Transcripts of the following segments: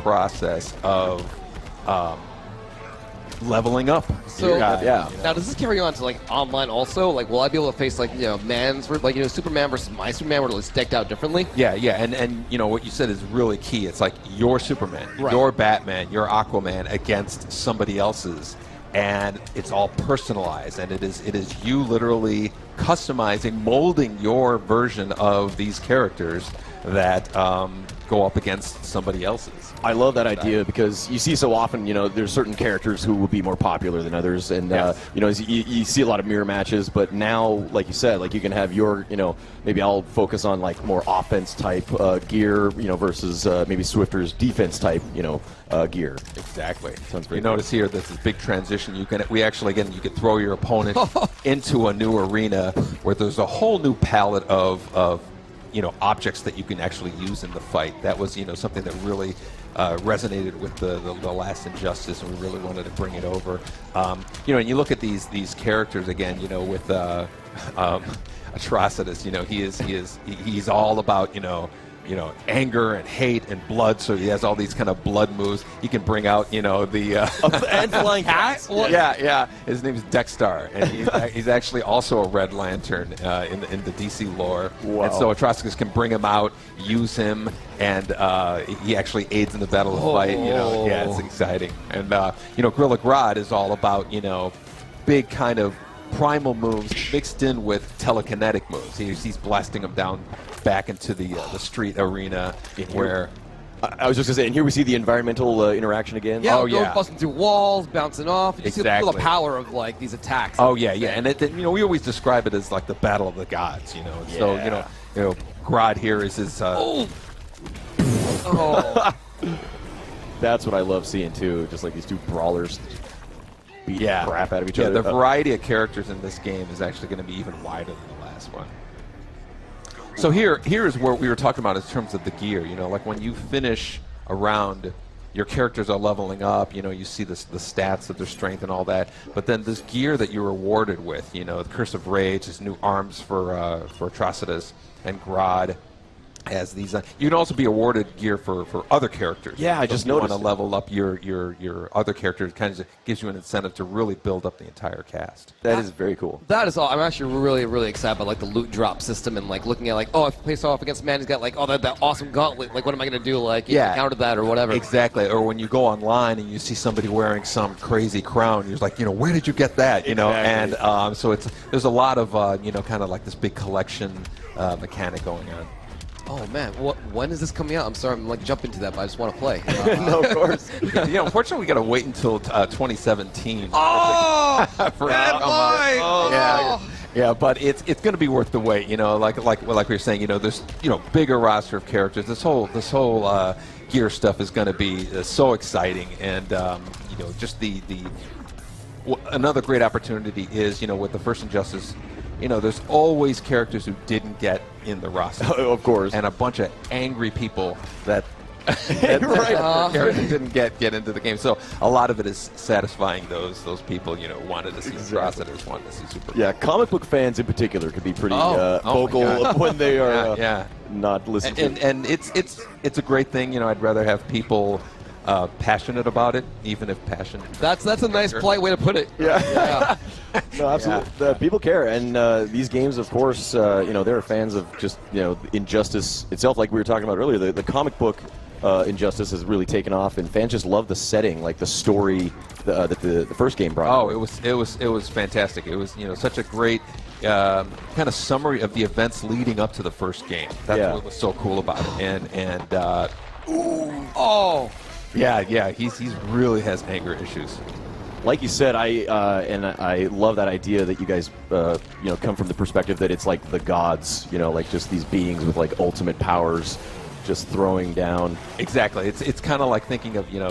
process of leveling up. So yeah. Now, does this carry on to like online also? Like, will I be able to face like man's like Superman versus my Superman, where it's decked out differently? Yeah, and what you said is really key. It's like your Superman, Right. your Batman, your Aquaman against somebody else's, and it's all personalized, and it is you literally customizing, molding your version of these characters that go up against somebody else's. I love that idea because you see so often, there's certain characters who will be more popular than others, and you see a lot of mirror matches. But now, like you said, like you can have your, maybe I'll focus on like more offense type gear, versus maybe Swifter's defense type, gear. Exactly. Sounds great. You notice here this is big transition. You can throw your opponent into a new arena where there's a whole new palette of objects that you can actually use in the fight. That was something that really resonated with the last Injustice, and we really wanted to bring it over. And you look at these characters again, with Atrocitus. He's all about anger and hate and blood. So he has all these kind of blood moves. He can bring out the and flying cats. Yeah. His name is Dexstar, and he's actually also a Red Lantern in the DC lore. Wow. And so Atrocitus can bring him out, use him, and he actually aids in the battle of fight. Yeah, it's exciting. And Gorilla Grodd is all about big kind of primal moves mixed in with telekinetic moves. He's blasting them down back into the street arena where. I was just going to say, and here we see the environmental interaction again. Yeah, busting through walls, bouncing off. You see Exactly. the power of like these attacks. Oh yeah, and we always describe it as like the battle of the gods. So Grodd here is his. Oh. That's what I love seeing too. Just like these two brawlers beat the crap out of each other. The variety of characters in this game is actually going to be even wider than the last one. So here is what we were talking about in terms of the gear. Like when you finish a round, your characters are leveling up. You see the stats of their strength and all that. But then this gear that you're rewarded with, the Curse of Rage, his new arms for Atrocitus, and Grodd has these. You can also be awarded gear for other characters. Yeah, I just noticed. You want to level up your other characters. It kind of gives you an incentive to really build up the entire cast. That is very cool. That is all. I'm actually really, really excited about like the loot drop system and like looking at like, if I face off against a man, he's got like, that awesome gauntlet. Like, what am I going to do? Like, counter that or whatever. Exactly. Or when you go online and you see somebody wearing some crazy crown, you're like, where did you get that? Exactly. And so there's a lot of kind of like this big collection mechanic going on. Oh man, when is this coming out? I'm sorry, I'm like jumping to that, but I just want to play. No, of course. Unfortunately, we got to wait until 2017. Oh, for bad boy! Oh. Yeah, but it's going to be worth the wait. Like we were saying, there's bigger roster of characters. This whole gear stuff is going to be so exciting, and just the another great opportunity is with the first Injustice. There's always characters who didn't get in the roster. Of course. And a bunch of angry people that characters didn't get into the game. So a lot of it is satisfying those people, wanted to see Atrocitus, wanted to see Superman. Yeah, comic book fans in particular could be pretty vocal when they are not listening to and it's a great thing. I'd rather have people passionate about it, even if passion. That's a nice polite way to put it. Yeah. No, absolutely. People care, and these games, of course, they're fans of just Injustice itself. Like we were talking about earlier, the comic book Injustice has really taken off, and fans just love the setting, like the story that the first game brought. Oh, it was fantastic. It was such a great kind of summary of the events leading up to the first game. That's what was so cool about it, and Yeah, he's really has anger issues. Like you said, I love that idea that you guys come from the perspective that it's like the gods, like just these beings with like ultimate powers, just throwing down. Exactly. It's kind of like thinking of you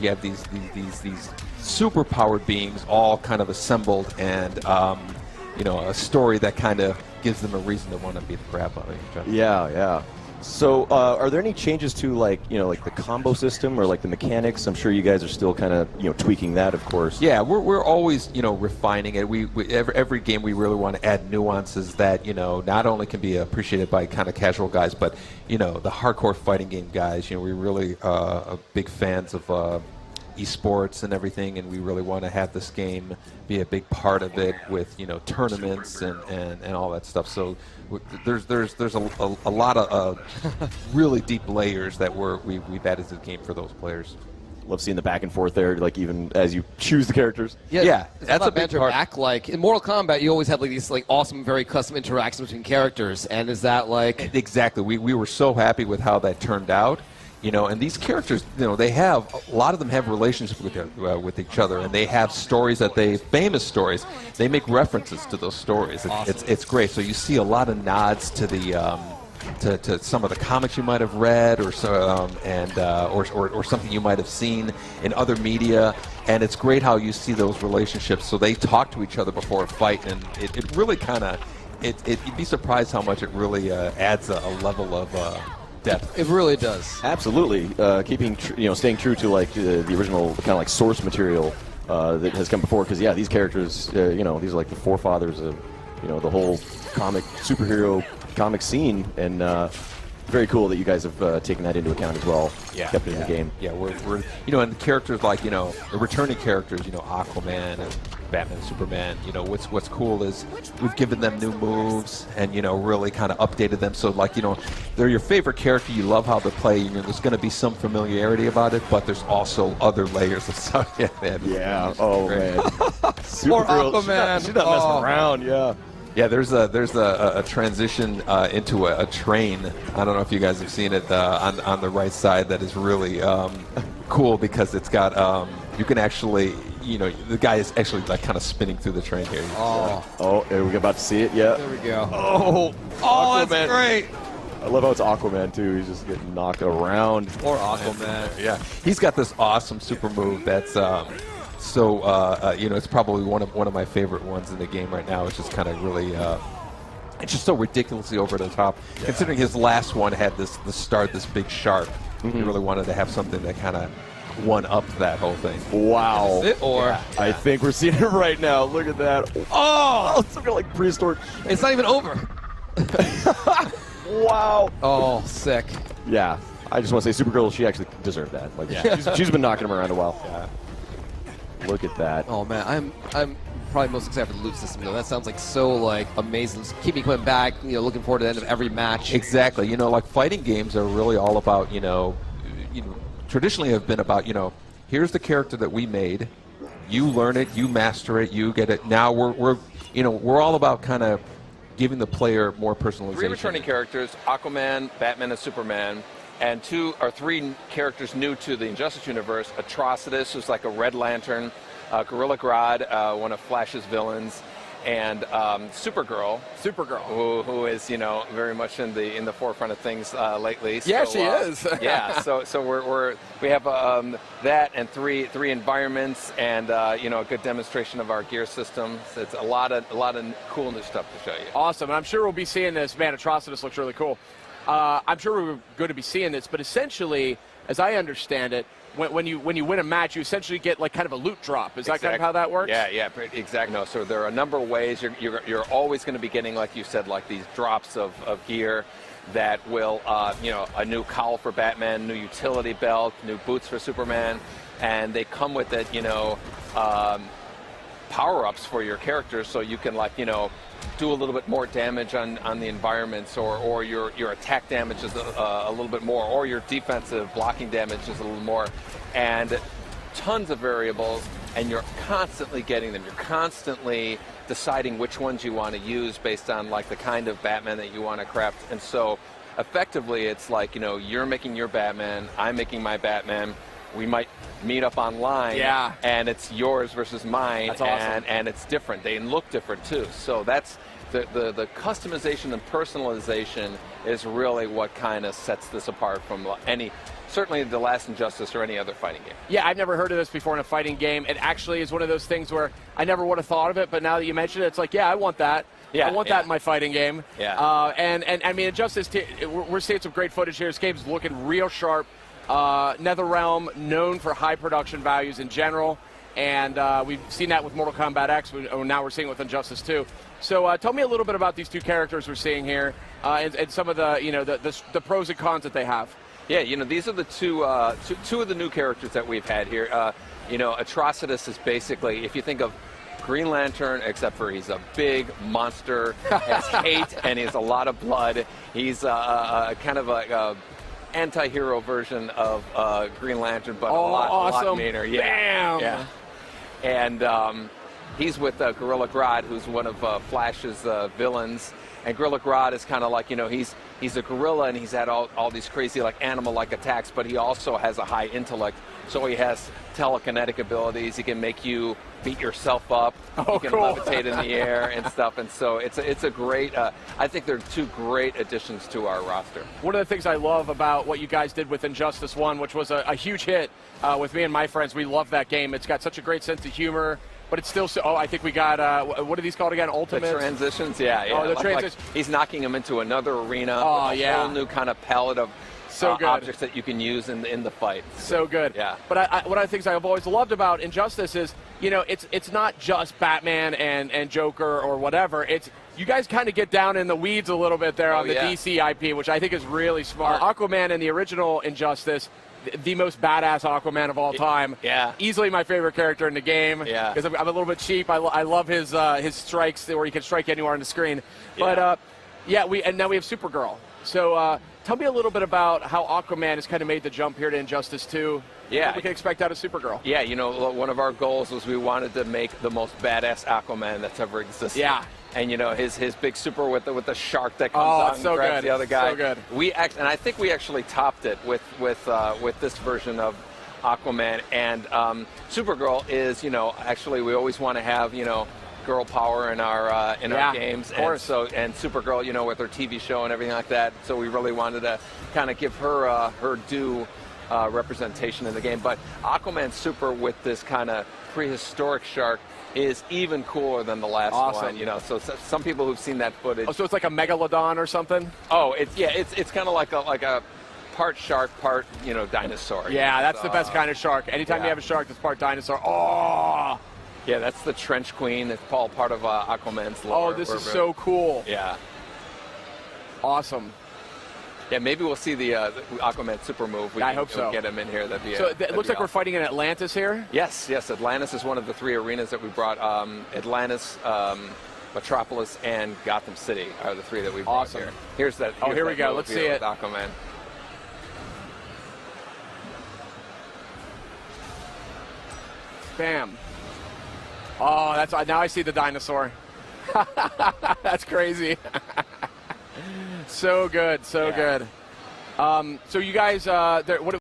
have these super powered beings all kind of assembled, and a story that kind of gives them a reason to want to beat the crap out of each other. Yeah. So, are there any changes to like the combo system or like the mechanics? I'm sure you guys are still kind of tweaking that, of course. Yeah, we're always refining it. We every game we really want to add nuances that not only can be appreciated by kind of casual guys, but the hardcore fighting game guys. We really are big fans of esports and everything, and we really want to have this game be a big part of it with tournaments and all that stuff. So there's a lot of really deep layers that we've added to the game for those players. Love seeing the back and forth there, like even as you choose the characters. Yeah, that's a big part. Back, like in Mortal Kombat, you always have like these like awesome, very custom interactions between characters, and is that like exactly? We were so happy with how that turned out. And these characters, they have a lot of them have relationships with each other, and they have stories famous stories. They make references to those stories. Awesome. It's great. So you see a lot of nods to the to some of the comics you might have read, or so, or something you might have seen in other media. And it's great how you see those relationships. So they talk to each other before a fight, and it really kind of you'd be surprised how much it really adds a level of depth. It really does. Absolutely, staying true to like the original kind of like source material that has come before. Because these characters, these are like the forefathers of the whole superhero comic scene, and very cool that you guys have taken that into account as well. Yeah, kept it in the game. Yeah, we're and the characters like the returning characters, Aquaman and Batman, Superman. What's cool is we've given them new moves and really kind of updated them. So like they're your favorite character. You love how they play. There's going to be some familiarity about it, but there's also other layers of stuff. Yeah, man. Yeah. Oh man. Poor Aquaman. She's not messing around. Yeah. Yeah, there's a transition into a train. I don't know if you guys have seen it on the right side. That is really cool because it's got you can actually the guy is actually like kind of spinning through the train here. We're about to see it. Yeah. There we go. Oh, that's great. I love how it's Aquaman too. He's just getting knocked around. Poor Aquaman. Yeah, he's got this awesome super move that's. It's probably one of my favorite ones in the game right now. It's just kind of really, it's just so ridiculously over the top. Yeah. Considering his last one had this big shark, he really wanted to have something that kind of one-up that whole thing. Wow! I think think we're seeing it right now. Look at that! Oh, it's looking like prehistoric. It's not even over. Wow! Oh, sick. Yeah, I just want to say, Supergirl, she actually deserved that. Like, she's been knocking him around a while. Yeah. Look at that. Oh man, I'm probably most excited for the loot system. That sounds like so like amazing. Just keep me coming back. Looking forward to the end of every match. Exactly. Like fighting games are really all about traditionally have been about here's the character that we made. You learn it, you master it, you get it. Now we're all about kind of giving the player more personalization. 3 returning characters: Aquaman, Batman, and Superman. And 2 or 3 characters new to the Injustice universe: Atrocitus, who's like a Red Lantern, Gorilla Grodd, one of Flash's villains, and Supergirl, who is very much in the forefront of things lately. Yeah, so, she is. Yeah, so we have that and three environments and a good demonstration of our gear system. So it's a lot of cool new stuff to show you. Awesome. I'm sure we'll be seeing this. Man, Atrocitus looks really cool. I'm sure we're going to be seeing this, but essentially, as I understand it, when you win a match, you essentially get like kind of a loot drop. Is that kind of how that works? Yeah, exactly. No, so there are a number of ways. You're always going to be getting, like you said, like these drops of gear that will, a new cowl for Batman, new utility belt, new boots for Superman, and they come with it, power-ups for your characters, so you can do a little bit more damage on the environments, or your attack damage is a little bit more, or your defensive blocking damage is a little more, and tons of variables, and you're constantly getting them. You're constantly deciding which ones you want to use based on the kind of Batman that you want to craft. And so effectively it's you're making your Batman, I'm making my Batman. We might meet up online, and it's yours versus mine. That's awesome. And it's different. They look different too. So that's the customization and personalization is really what kind of sets this apart from any certainly the last Injustice or any other fighting game. Yeah, I've never heard of this before in a fighting game. It actually is one of those things where I never would have thought of it, but now that you mention it, it's like, yeah, I want that. Yeah, I want that in my fighting game. Yeah. And I mean, Injustice, we're seeing some great footage here. This game's looking real sharp. NetherRealm, known for high production values in general. And we've seen that with Mortal Kombat X. Now we're seeing it with Injustice 2. So tell me a little bit about these two characters we're seeing here and some of the the pros and cons that they have. Yeah, these are the two of the new characters that we've had here. Atrocitus is basically, if you think of Green Lantern, except for he's a big monster, has hate, and he has a lot of blood. He's kind of a anti-hero version of Green Lantern, but a lot meaner. Yeah. Bam! Yeah. And he's with Gorilla Grodd, who's one of Flash's villains. And Gorilla Grodd is kind of like, he's a gorilla, and he's had all these crazy animal-like attacks, but he also has a high intellect. So he has telekinetic abilities. He can make you beat yourself up. He can levitate in the air and stuff. And so it's a great. I think they're two great additions to our roster. One of the things I love about what you guys did with Injustice 1, which was a huge hit with me and my friends, we love that game. It's got such a great sense of humor. But it's still I think we got, what are these called again? Ultimates? The transitions, yeah. Oh, the transitions. He's knocking him into another arena with a whole new kind of palette of objects that you can use in the fight. So good. Yeah. But one of the things I've always loved about Injustice is, it's not just Batman and Joker or whatever. It's you guys kind of get down in the weeds a little bit there on the DC IP, which I think is really smart. Aquaman in the original Injustice, the most badass Aquaman of all time. Yeah. Easily my favorite character in the game. Yeah. Because I'm a little bit cheap. I love his strikes where he can strike anywhere on the screen. Yeah. But and now we have Supergirl. So tell me a little bit about how Aquaman has kind of made the jump here to Injustice 2. Yeah. What we can expect out of Supergirl. Yeah, one of our goals was we wanted to make the most badass Aquaman that's ever existed. Yeah. And his big super with the shark that comes out and grabs the other guy. So good. And I think we actually topped it with this version of Aquaman. And Supergirl is actually we always want to have girl power in our games. Of course. And Supergirl with her TV show and everything like that. So we really wanted to kind of give her her due representation in the game. But Aquaman Super with this kind of prehistoric shark is even cooler than the last one. So some people who've seen that footage. Oh, so it's like a megalodon or something? Oh, it's kind of like a part shark, part dinosaur. Yeah, that's the best kind of shark. Anytime you have a shark that's part dinosaur, oh. Yeah, that's the Trench Queen. It's all part of Aquaman's lore. Oh, this is so cool. Yeah. Awesome. Yeah, maybe we'll see the Aquaman super move. I hope so. Get him in here. So it looks like we're fighting in Atlantis here? Yes. Atlantis is one of the 3 arenas that we brought. Atlantis, Metropolis, and Gotham City are the 3 that we brought here. Here's that. Here we go. Let's see it. Aquaman. Bam. Oh, now I see the dinosaur. That's crazy. So good, so good. So you guys, what